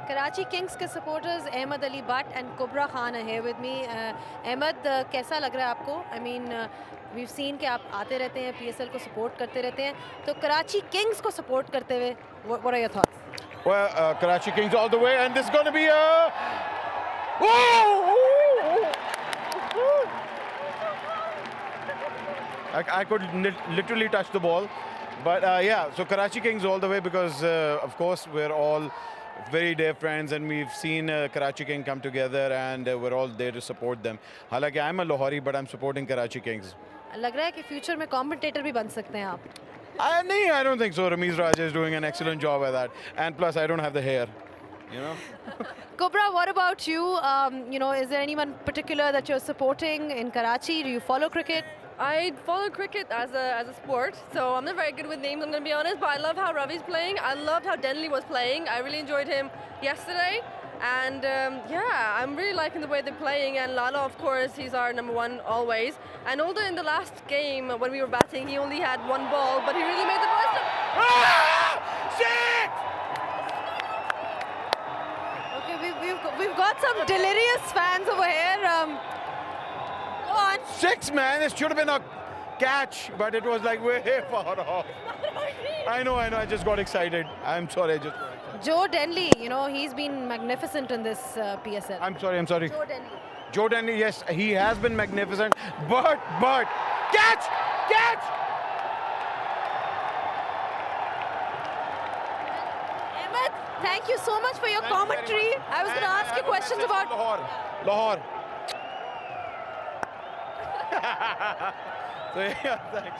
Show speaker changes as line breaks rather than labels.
Karachi Kings के supporters Ahmed Ali Butt and Kubra Khan are here with me. Ahmed, कैसा लग रहा है आपको? I mean, we've seen कि आप आते रहते हैं, PSL को support करते रहते हैं. तो Karachi Kings को support करते हुए, what are your thoughts?
Well, Karachi Kings all the way, and this is going to be a. Whoa! I could literally touch the ball, but yeah. So Karachi Kings all the way because, of course, we're all very dear friends, and we've seen Karachi King come together, and we're all there to support them. Halaki, I'm a Lahori, but I'm supporting Karachi Kings.
लग रहा है कि future में commentator भी बन सकते हैं आप.
I don't think so. Ramesh Raja is doing an excellent job at that, and plus I don't have the hair, you know.
Kubra, what about you? Is there anyone particular that you're supporting in Karachi? Do you follow cricket?
I follow cricket as a sport, so I'm not very good with names, I'm going to be honest, but I love how Ravi's playing. I loved how Denley was playing. I really enjoyed him yesterday. And yeah, I'm really liking the way they're playing. And Lala, of course, he's our number one always. And although in the last game, when we were batting, he only had one ball, but he really made the most of it.
Okay, we've got some delirious fans over here. Go on.
6, man. It should have been a catch, but it was like way far off. I know. I just got excited. I'm sorry. I just got excited.
Joe Denley, he's been magnificent in this PSL.
I'm sorry.
Joe Denley.
Joe Denley, yes, he has been magnificent, but catch!
Ahmed, thank you so much for your commentary. I was going to ask you questions about
Lahore. So yeah, thanks.